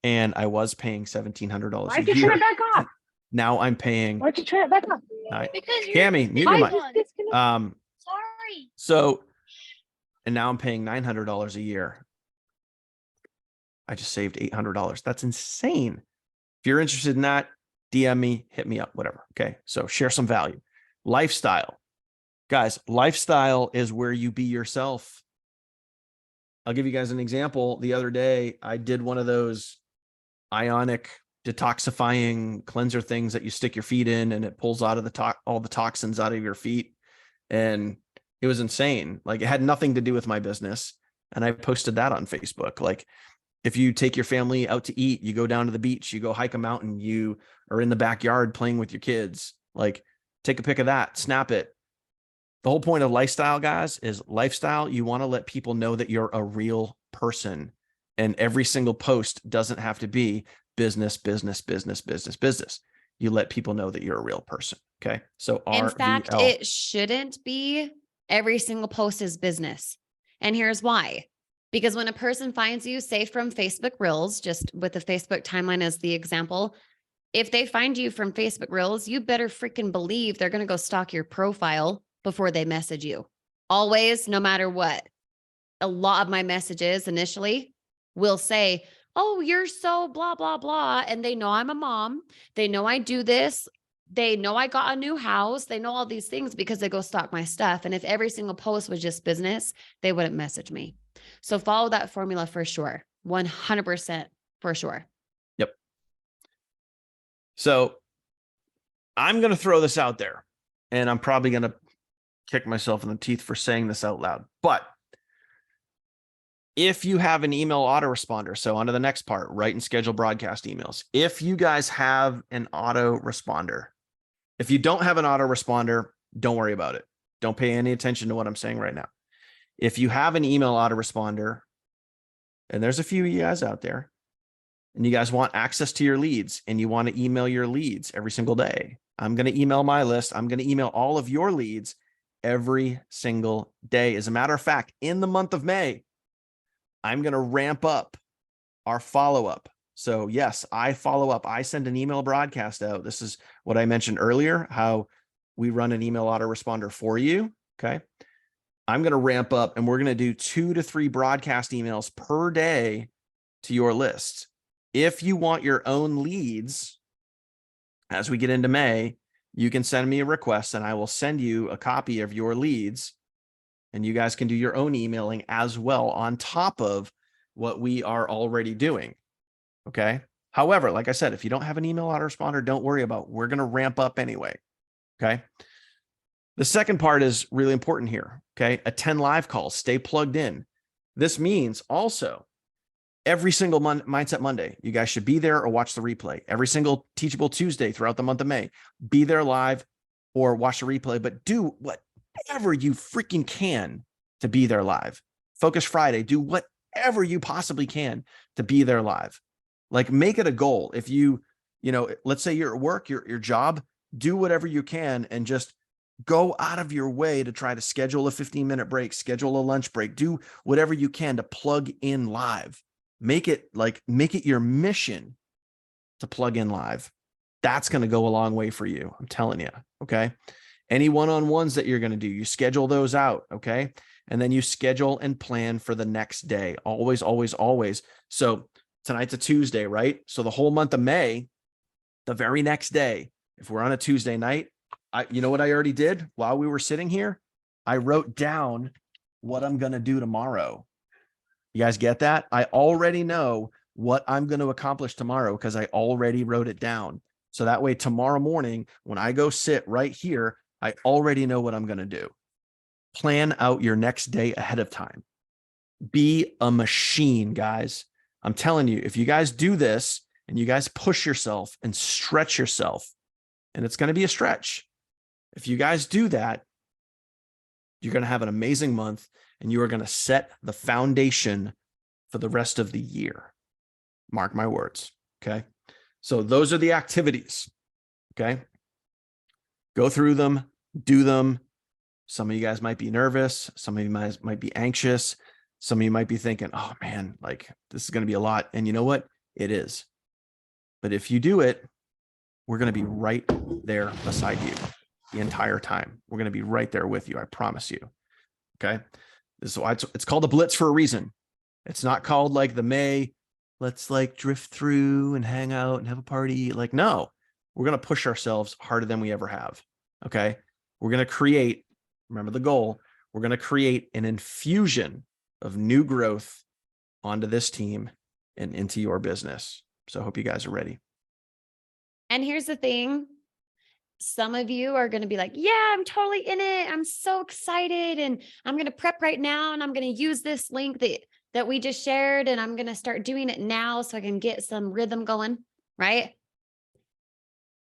and I was paying $1,700 Why'd a you turn year. it back off? Now I'm paying. Why'd you turn it back off? Because you're Cammy, mute your mic. sorry. So, and now I'm paying $900 a year. I just saved $800. That's insane. If you're interested in that, DM me, hit me up, whatever. Okay. So share some value. Lifestyle. Guys, lifestyle is where you be yourself. I'll give you guys an example. The other day, I did one of those ionic detoxifying cleanser things that you stick your feet in and it pulls out of the all the toxins out of your feet. And it was insane. Like, it had nothing to do with my business. And I posted that on Facebook. Like, if you take your family out to eat, you go down to the beach, you go hike a mountain, you are in the backyard playing with your kids, like, take a pic of that, snap it. The whole point of lifestyle, guys, is lifestyle. You want to let people know that you're a real person. And every single post doesn't have to be business, business, business, business, business. You let people know that you're a real person. Okay. So In fact, RVL. it shouldn't be every single post is business. And here's why. Because when a person finds you, say from Facebook Reels, just with the Facebook timeline as the example, if they find you from Facebook Reels, you better freaking believe they're going to go stalk your profile before they message you. Always, no matter what. A lot of my messages initially will say, oh, you're so blah, blah, blah. And they know I'm a mom. They know I do this. They know I got a new house. They know all these things because they go stalk my stuff. And if every single post was just business, they wouldn't message me. So follow that formula for sure. 100% for sure. Yep. So I'm going to throw this out there, and I'm probably going to kick myself in the teeth for saying this out loud. But if you have an email autoresponder, so on to the next part, write and schedule broadcast emails. If you guys have an autoresponder, if you don't have an autoresponder, don't worry about it. Don't pay any attention to what I'm saying right now. If you have an email autoresponder, and there's a few of you guys out there, and you guys want access to your leads and you want to email your leads every single day, I'm going to email my list. I'm going to email all of your leads every single day. As a matter of fact, in the month of May, I'm going to ramp up our follow-up. So yes, I follow up. I send an email broadcast out. This is what I mentioned earlier, how we run an email autoresponder for you. Okay. I'm going to ramp up and we're going to do 2 to 3 broadcast emails per day to your list. If you want your own leads, as we get into May, you can send me a request and I will send you a copy of your leads, and you guys can do your own emailing as well on top of what we are already doing. Okay. However, like I said, if you don't have an email autoresponder, don't worry about it. We're going to ramp up anyway. Okay. The second part is really important here. Okay. Attend live calls, stay plugged in. This means also every single Mindset Monday, you guys should be there or watch the replay. Every single Teachable Tuesday throughout the month of May, be there live or watch the replay, but do whatever you freaking can to be there live. Focus Friday, do whatever you possibly can to be there live. Like, make it a goal. If you let's say you're at work, your job, do whatever you can and just go out of your way to try to schedule a 15-minute break, schedule a lunch break, do whatever you can to plug in live. Make it your mission to plug in live. That's going to go a long way for you. I'm telling you. Okay. Any one-on-ones that you're going to do, you schedule those out. Okay. And then you schedule and plan for the next day. Always, always, always. So tonight's a Tuesday, right? So the whole month of May, the very next day, if we're on a Tuesday night, you know what I already did while we were sitting here? I wrote down what I'm going to do tomorrow. You guys get that? I already know what I'm going to accomplish tomorrow because I already wrote it down. So that way, tomorrow morning, when I go sit right here, I already know what I'm going to do. Plan out your next day ahead of time. Be a machine, guys. I'm telling you, if you guys do this and you guys push yourself and stretch yourself, and it's going to be a stretch. If you guys do that, you're going to have an amazing month and you are going to set the foundation for the rest of the year. Mark my words. Okay. So those are the activities. Okay. Go through them, do them. Some of you guys might be nervous. Some of you might be anxious. Some of you might be thinking, oh man, like this is going to be a lot. And you know what? It is. But if you do it, we're going to be right there beside you the entire time. We're going to be right there with you. I promise you. Okay. This is why it's called a blitz for a reason. It's not called like the May, let's like drift through and hang out and have a party. Like, no, we're going to push ourselves harder than we ever have. Okay. We're going to create, remember the goal, we're going to create an infusion of new growth onto this team and into your business. So I hope you guys are ready. And here's the thing. Some of you are going to be like, yeah, I'm totally in it. I'm so excited. And I'm going to prep right now. And I'm going to use this link that we just shared. And I'm going to start doing it now so I can get some rhythm going. Right.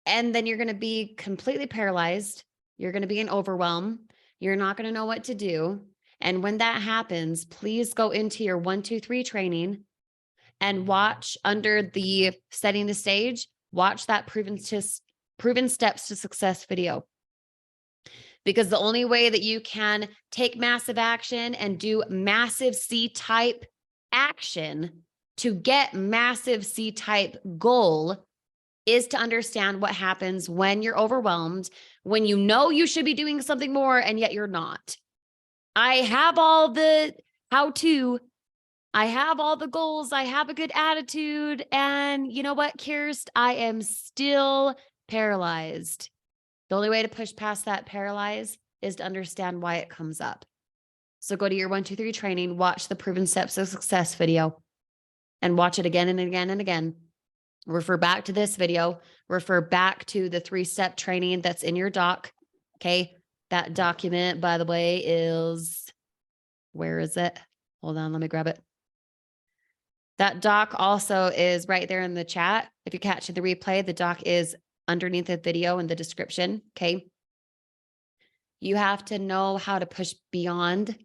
And then you're going to be completely paralyzed. You're going to be in overwhelm. You're not going to know what to do. And when that happens, please go into your 1, 2, 3 training and watch under the setting the stage, watch that proven steps to success video. Because the only way that you can take massive action and do massive C-type action to get massive C-type goal is to understand what happens when you're overwhelmed, when you know you should be doing something more and yet you're not. I have all the how-to, I have all the goals, I have a good attitude, and you know what, Kirst? I am still paralyzed. The only way to push past that paralyze is to understand why it comes up. So go to your 1, 2, 3 training, watch the proven steps of success video, and watch it again and again and again. Refer back to this video, refer back to the 3-step training that's in your doc. Okay. That document, by the way, is, where is it? Hold on, let me grab it. That doc also is right there in the chat. If you're catching the replay, the doc is underneath the video in the description. Okay. You have to know how to push beyond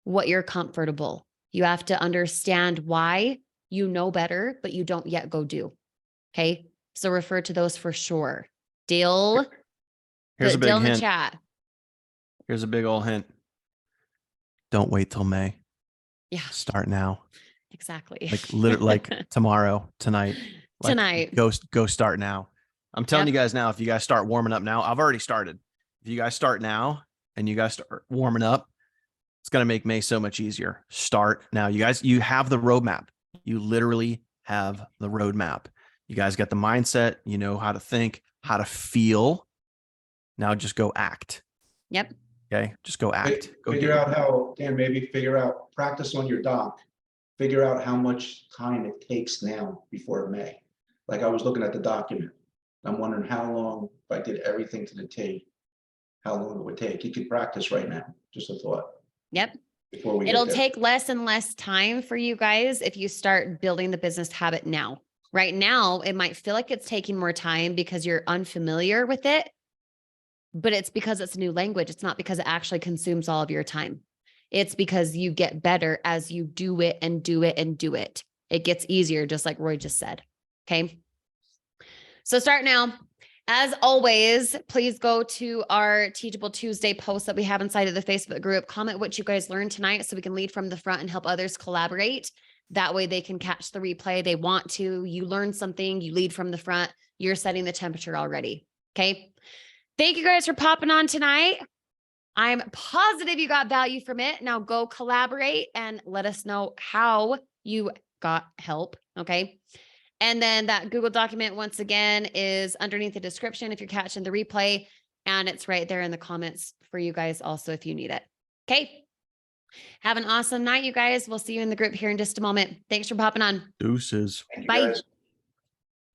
what you're comfortable. You have to understand why you know better, but you don't yet go do. Okay. So refer to those for sure. Dill. Here's a big Dill in the hint. chat. Here's a big old hint. Don't wait till May. Yeah. Start now. Exactly. Like literally, like tomorrow, tonight. Like, Tonight. Go start now. I'm telling you guys now, if you guys start warming up now, I've already started. If you guys start now and you guys start warming up, it's going to make May so much easier. Start now. You guys, you have the roadmap. You literally have the roadmap. You guys got the mindset. You know how to think, how to feel. Now just go act. Yep. Okay. Just go act. Go Figure out how, Dan, maybe figure out, practice on your doc. Figure out how much time it takes now before May. Like I was looking at the document. I'm wondering how long, if I did everything to the T, how long it would take. You could practice right now. Just a thought. Yep. Before we It'll get there. take less and less time for you guys if you start building the business habit now. Right now, it might feel like it's taking more time because you're unfamiliar with it, but it's because it's a new language. It's not because it actually consumes all of your time. It's because you get better as you do it and do it and do it. It gets easier, just like Roy just said. Okay. So start now. As always, please go to our Teachable Tuesday post that we have inside of the Facebook group. Comment what you guys learned tonight so we can lead from the front and help others collaborate. That way they can catch the replay. They want to. You learn something, you lead from the front. You're setting the temperature already. Okay. Thank you guys for popping on tonight. I'm positive you got value from it. Now go collaborate and let us know how you got help. Okay. And then that Google document, once again, is underneath the description if you're catching the replay, and it's right there in the comments for you guys also if you need it. Okay. Have an awesome night, you guys. We'll see you in the group here in just a moment. Thanks for popping on. Deuces. Thank you, Bye. guys.